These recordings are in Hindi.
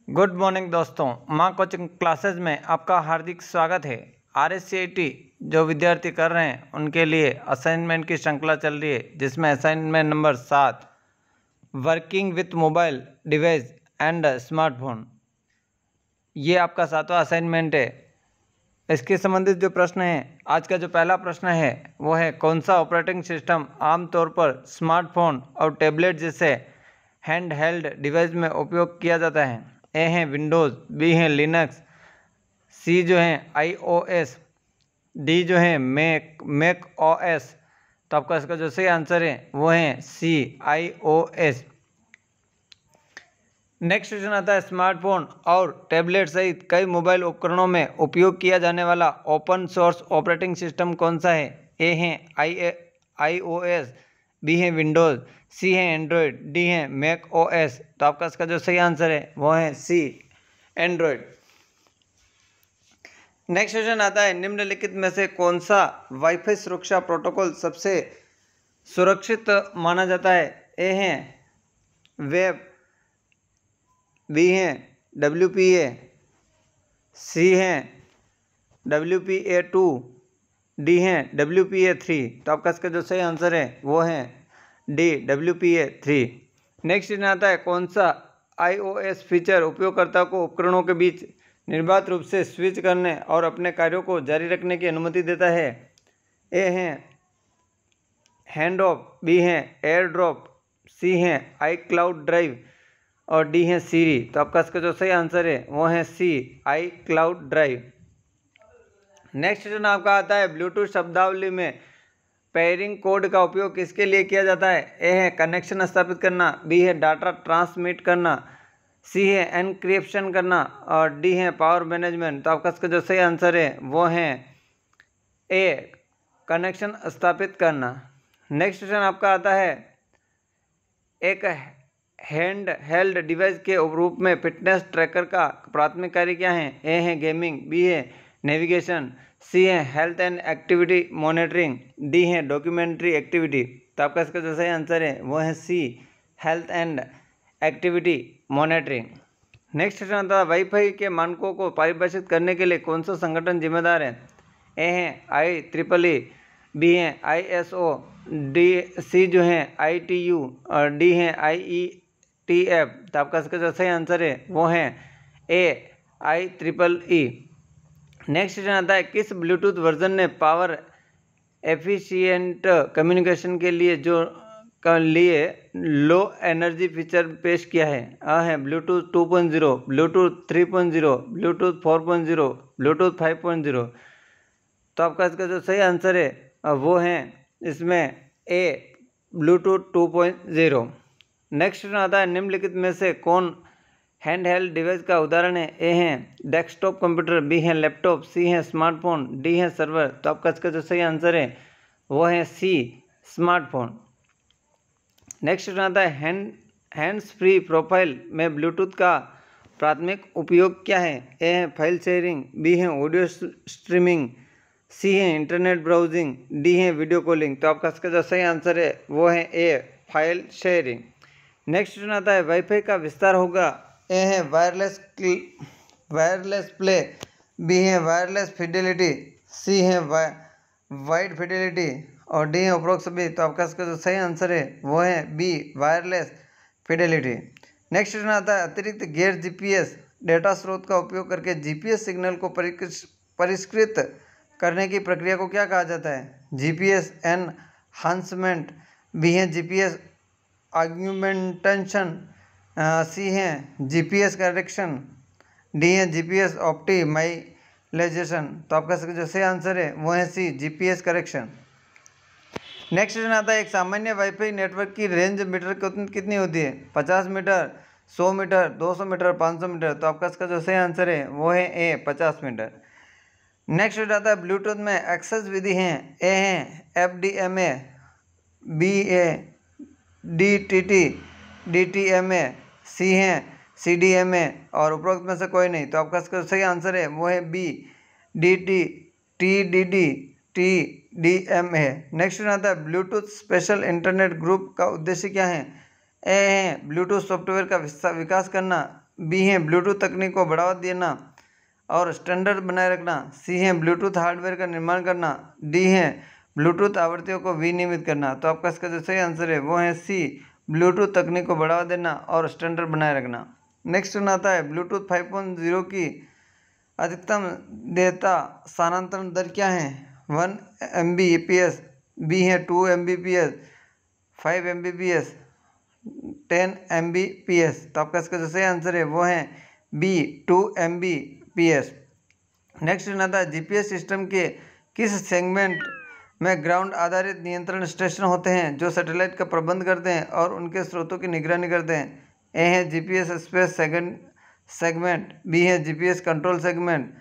गुड मॉर्निंग दोस्तों, माँ कोचिंग क्लासेस में आपका हार्दिक स्वागत है। RSCIT जो विद्यार्थी कर रहे हैं उनके लिए असाइनमेंट की श्रृंखला चल रही है, जिसमें assignment number 7 working with mobile device and smartphone, ये आपका 7वां असाइनमेंट है। इसके संबंधित जो प्रश्न है, आज का जो पहला प्रश्न है वो है, कौन सा ऑपरेटिंग सिस्टम आमतौर पर स्मार्टफोन और टैबलेट जैसे हैंड हेल्ड डिवाइस में उपयोग किया जाता है। ए है विंडोज़, बी है लिनक्स, सी जो है iOS, डी जो है मैक OS। तो आपका इसका जो सही आंसर है वो है सी iOS। नेक्स्ट क्वेश्चन आता है, स्मार्टफोन और टैबलेट सहित कई मोबाइल उपकरणों में उपयोग किया जाने वाला ओपन सोर्स ऑपरेटिंग सिस्टम कौन सा है। ए है iOS, बी है विंडोज़, सी है एंड्रॉयड, डी है मैक OS। तो आपका इसका जो सही आंसर है वो है सी एंड्रॉयड। नेक्स्ट क्वेश्चन आता है, निम्नलिखित में से कौन सा वाईफाई सुरक्षा प्रोटोकॉल सबसे सुरक्षित माना जाता है। ए है वेब, बी है WPA, सी है WPA2, डी है WPA3। तो आपका इसका जो सही आंसर है वो है डी WPA3। नेक्स्ट क्वेश्चन आता है, कौन सा iOS फीचर उपयोगकर्ता को उपकरणों के बीच निर्बाध रूप से स्विच करने और अपने कार्यों को जारी रखने की अनुमति देता है। ए है हैंड ऑफ, बी है एयर ड्रॉप, सी है iCloud ड्राइव और डी है सीरी। तो आपका इसका जो सही आंसर है वो है सी iCloud ड्राइव। नेक्स्ट क्वेश्चन आपका आता है, ब्लूटूथ शब्दावली में पेयरिंग कोड का उपयोग किसके लिए किया जाता है। ए है कनेक्शन स्थापित करना, बी है डाटा ट्रांसमिट करना, सी है एनक्रिप्शन करना और डी है पावर मैनेजमेंट। तो आपका इसका जो सही आंसर है वो है ए कनेक्शन स्थापित करना। नेक्स्ट क्वेश्चन आपका आता है, एक हैंड हेल्ड डिवाइस के रूप में फिटनेस ट्रैकर का प्राथमिक कार्य क्या है। ए है गेमिंग, बी है नेविगेशन, सी है health and activity monitoring, D है डॉक्यूमेंट्री एक्टिविटी। तो आपका इसका जो सही आंसर है वो है C health and activity monitoring. Next question आता है, वाईफाई के मानकों को परिभाषित करने के लिए कौन सा संगठन जिम्मेदार है। ए है IEEE, बी है ISO, डी सी जो है ITU और डी है IETF। तो आपका इसका जो सही आंसर है वो है ए IEEE। नेक्स्ट क्वेश्चन आता है, किस ब्लूटूथ वर्जन ने पावर एफिशिएंट कम्युनिकेशन के लिए लो एनर्जी फीचर पेश किया है। आ है ब्लूटूथ 2.0, ब्लूटूथ 3.0, ब्लूटूथ 4.0, ब्लूटूथ 5.0। तो आपका इसका जो सही आंसर है वो है इसमें ए ब्लूटूथ 2.0। नेक्स्ट क्वेश्चन आता है, निम्नलिखित में से कौन हैंड हेल्ड डिवाइस का उदाहरण है। ए है डेस्कटॉप कंप्यूटर, बी है लैपटॉप, सी है स्मार्टफोन, डी है सर्वर। तो आपका इसका जो सही आंसर है वो है सी स्मार्टफोन। नेक्स्ट क्वेश्चन आता है, हैंड्स फ्री प्रोफाइल में ब्लूटूथ का प्राथमिक उपयोग क्या है। ए है फाइल शेयरिंग, बी है ऑडियो स्ट्रीमिंग, सी है इंटरनेट ब्राउजिंग, डी है वीडियो कॉलिंग। तो आपका इसका जो सही आंसर है वो है ए फाइल शेयरिंग। नेक्स्ट क्वेश्चन आता है, वाईफाई का विस्तार होगा। ए है वायरलेस प्ले, बी है वायरलेस फिडेलिटी, सी है वाइड फिडेलिटी और डी है उपरोक्त सभी। तो आपका इसका जो सही आंसर है वो है B wireless fidelity. Next question आता है, अतिरिक्त गैर GPS डेटा स्रोत का उपयोग करके GPS सिग्नल को परिष्कृत करने की प्रक्रिया को क्या कहा जाता है। GPS एनहांसमेंट, बी है GPS आर्ग्यूमेंटेशन, सी है GPS करेक्शन, डी है GPS ऑप्टिमाइजेशन। तो आपका जो सही आंसर है वो है सी GPS करेक्शन। नेक्स्ट क्वेश्चन आता है, एक सामान्य वाईफाई नेटवर्क की रेंज मीटर कितनी होती है। 50 मीटर, 100 मीटर, 200 मीटर, 500 मीटर। तो आपका इसका जो सही आंसर है वो है ए 50 मीटर। नेक्स्ट आता है, ब्लूटूथ में एक्सेस विधि हैं। ए है FDMA, बी है DTT DTMA, सी है CDMA और उपरोक्त में से कोई नहीं। तो आपका इसका सही आंसर है वो है B DT TDD TDMA। Next आता है, ब्लूटूथ स्पेशल इंटरनेट ग्रुप का उद्देश्य क्या है। ए है ब्लूटूथ सॉफ्टवेयर का विकास करना, बी है ब्लूटूथ तकनीक को बढ़ावा देना और स्टैंडर्ड बनाए रखना। सी है ब्लूटूथ हार्डवेयर का निर्माण करना। डी है ब्लूटूथ आवृत्तियों को विनियमित करना। तो आपका इसका जो सही आंसर है वो है सी, ब्लूटूथ तकनीक को बढ़ावा देना और स्टैंडर्ड बनाए रखना। नेक्स्ट आता है ब्लूटूथ 5.0 की अधिकतम डेटा स्थानांतरण दर क्या है? 1 Mbps, बी है 2 Mbps, 5 Mbps, 10 Mbps। तो आपका इसका जो सही आंसर है वो है बी, 2 Mbps। नेक्स्ट आता है जीपीएस सिस्टम के किस सेगमेंट में ग्राउंड आधारित नियंत्रण स्टेशन होते हैं जो सैटेलाइट का प्रबंध करते हैं और उनके स्रोतों की निगरानी करते हैं? ए है जीपीएस स्पेस सेगमेंट, बी है जीपीएस कंट्रोल सेगमेंट,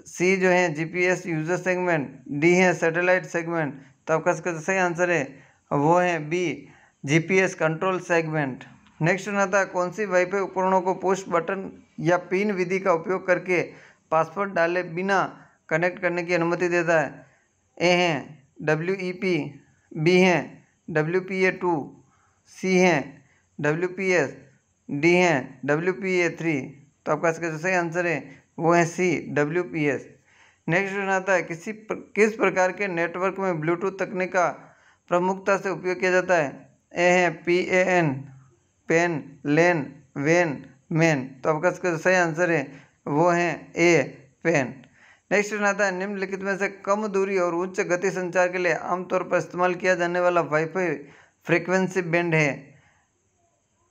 सी जो है जीपीएस यूजर सेगमेंट, डी है सैटेलाइट सेगमेंट। तो आपका इसका सही आंसर है वो है B, GPS control segment. Next आता है कौन सी वाईफाई उपकरणों को पुश बटन या पिन विधि का उपयोग करके पासवर्ड डाले बिना कनेक्ट करने की अनुमति देता है? ए है WEP, बी है WPA2, सी है WPS, डी है WPA3। तो आपका इसका जो सही आंसर है वो है सी, WPS। नेक्स्ट आता है किस प्रकार के नेटवर्क में ब्लूटूथ तकनीक का प्रमुखता से उपयोग किया जाता है? ए है PAN, पेन, लेन, वेन, मैन। तो आपका इसका जो सही आंसर है वो है ए, पेन। नेक्स्ट आता है निम्नलिखित में से कम दूरी और उच्च गति संचार के लिए आमतौर पर इस्तेमाल किया जाने वाला वाईफाई फ्रीक्वेंसी बैंड है?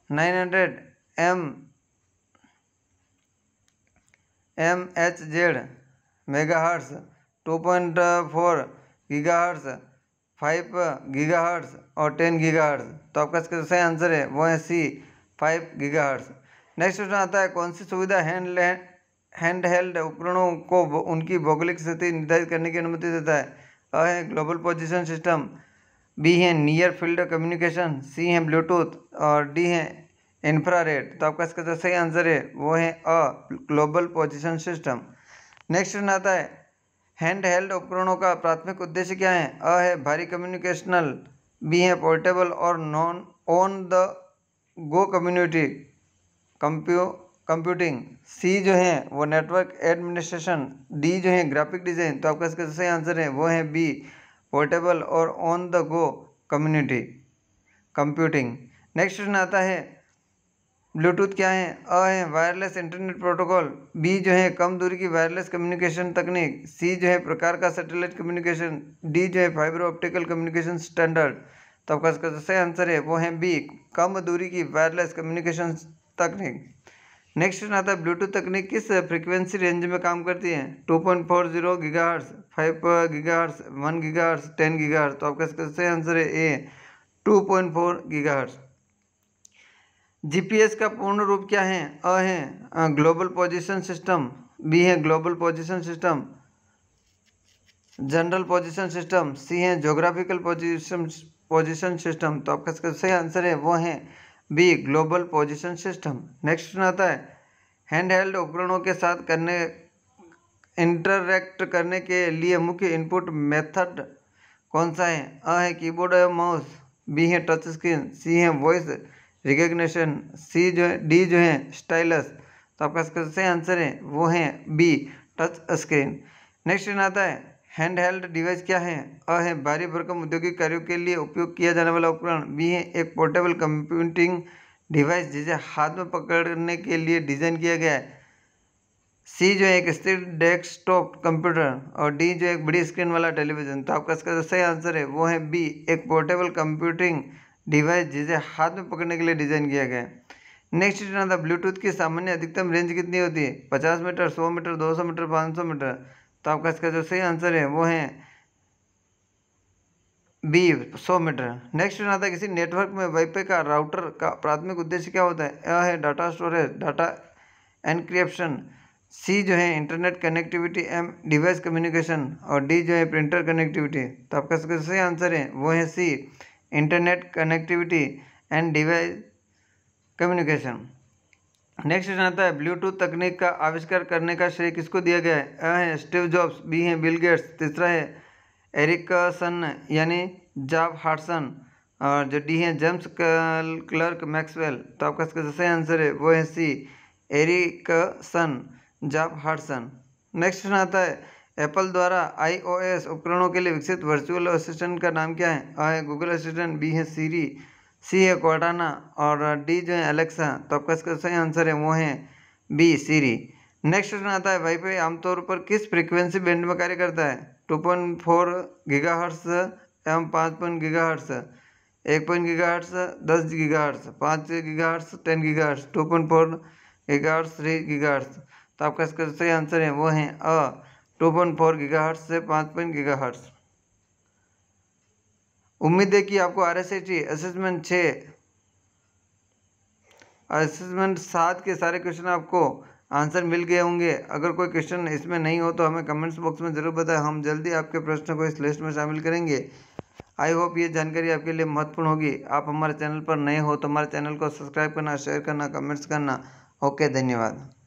900 MHz मेगाहर्ट्ज, 2.4 गीगाहर्ट्ज, 5 गीगाहर्ट्ज और 10 गीगाहर्ट्ज। तो आपका इसका सही आंसर है वो है सी, 5 गीगाहर्ट्ज। नेक्स्ट क्वेश्चन आता है कौन सी सुविधा हैंडहेल्ड उपकरणों को उनकी भौगोलिक स्थिति निर्धारित करने की अनुमति देता है? अ है ग्लोबल पोजीशन सिस्टम, बी है नियर फील्ड कम्युनिकेशन, सी है ब्लूटूथ और डी है इंफ्रारेड। तो आपका इसका जो सही आंसर है वो है अ, ग्लोबल पोजीशन सिस्टम। नेक्स्ट आता है हैंड हेल्ड उपकरणों का प्राथमिक उद्देश्य क्या है? अ है भारी कम्युनिकेशनल, बी है पोर्टेबल और non on the go computing, C जो है वो नेटवर्क एडमिनिस्ट्रेशन, डी जो है ग्राफिक डिज़ाइन। तो आपका इसका सही आंसर है वो है बी, पोर्टेबल और on the go computing. Next आता है ब्लूटूथ क्या है? अ है वायरलेस इंटरनेट प्रोटोकॉल, बी जो है कम दूरी की वायरलेस कम्युनिकेशन तकनीक, सी जो है प्रकार का सैटेलाइट कम्युनिकेशन, डी जो है फाइबर ऑप्टिकल कम्युनिकेशन स्टैंडर्ड। तो आपका इसका सही आंसर है वो है बी, कम दूरी की वायरलेस कम्युनिकेशन तकनीक। नेक्स्ट आता है ब्लूटूथ तकनीक किस फ्रीक्वेंसी रेंज में काम करती है? 2.40 गीगाहर्ट्ज, 5 गीगाहर्ट्ज, 1 गीगाहर्ट्ज, 10 गीगाहर्ट्ज। तो आपका इसका सही आंसर है ए, 2.4 गीगाहर्ट्ज। जीपीएस का पूर्ण रूप क्या है? अ है ग्लोबल पोजीशन सिस्टम, बी है global position system, general position system, C है ज्योग्राफिकल पोजीशन सिस्टम। तो आपका इसका सही आंसर है वो है B, global position system. Next आता है हैंड हेल्ड उपकरणों के साथ इंटरैक्ट करने के लिए मुख्य इनपुट मेथड कौन सा है? अ है कीबोर्ड और माउस, बी है टच स्क्रीन, सी है वॉइस रिकग्निशन, सी जो है डी जो है स्टाइलस। तो आपका इसका सही आंसर है वो है बी, टच स्क्रीन। नेक्स्ट आता है हैंड हेल्ड डिवाइस क्या है? अ है भारी भरकम औद्योगिक कार्यों के लिए उपयोग किया जाने वाला उपकरण, बी है एक पोर्टेबल कंप्यूटिंग डिवाइस जिसे हाथ में पकड़ने के लिए डिजाइन किया गया है, सी जो है एक स्थिर डेस्कटॉप कंप्यूटर और डी जो है एक बड़ी स्क्रीन वाला टेलीविजन। तो आपका इसका सही आंसर है वो है बी, एक पोर्टेबल कंप्यूटिंग डिवाइस जिसे हाथ में पकड़ने के लिए डिजाइन किया गया है। नेक्स्ट था ब्लूटूथ की सामान्य अधिकतम रेंज कितनी होती है? 50 मीटर, 100 मीटर, 200 मीटर, 500 मीटर। तो आपका इसका जो सही आंसर है वो है बी, 100 मीटर। नेक्स्ट आता है किसी नेटवर्क में वाईफाई का राउटर का प्राथमिक उद्देश्य क्या होता है? अ है data storage, data encryption, C जो है internet connectivity and device communication और डी जो है प्रिंटर कनेक्टिविटी। तो आपका इसका सही आंसर है वो है C, internet connectivity and device communication. Next आता है ब्लूटूथ तकनीक का आविष्कार करने का श्रेय किसको दिया गया है? अ है स्टीव जॉब्स, बी है बिल गेट्स, तीसरा है एरिकसन यानी जॉब हार्टसन और जो डी है जेम्स क्लर्क मैक्सवेल। तो आपका इसका सही आंसर है वो है सी, एरिकसन जॉबहर्सन। नेक्स्ट क्वेश्चन आता है, एप्पल द्वारा iOS उपकरणों के लिए विकसित वर्चुअल असिस्टेंट का नाम क्या है? A है गूगल असिस्टेंट, बी है सीरी, सी है कॉर्टाना और डी जो है एलेक्सा। तो आपका इसका सही आंसर है वो है बी सीरी। नेक्स्ट क्वेश्चन आता है, वाईफाई आमतौर पर किस फ्रीक्वेंसी बैंड में कार्य करता है? 2.4 गीगाहर्ट्ज एवं 5 gigahertz, 1 gigahertz, 10 gigahertz, 5 gigahertz, 10 gigahertz, 2.4 gigahertz, 3 gigahertz. तो आपका इसका सही आंसर है वो है 2.4 गीगाहर्ट्ज से 5 गीगाहर्ट्ज। उम्मीद है कि आपको RSAT असेसमेंट 6 असेसमेंट 7 के सारे क्वेश्चन आपको आंसर मिल गए होंगे। अगर कोई क्वेश्चन इसमें नहीं हो तो हमें कमेंट्स बॉक्स में ज़रूर बताएं, हम जल्दी आपके प्रश्न को इस लिस्ट में शामिल करेंगे। आई होप ये जानकारी आपके लिए महत्वपूर्ण होगी। आप हमारे चैनल पर नए हो तो हमारे चैनल को सब्सक्राइब करना, शेयर करना, कमेंट्स करना। ओके, धन्यवाद।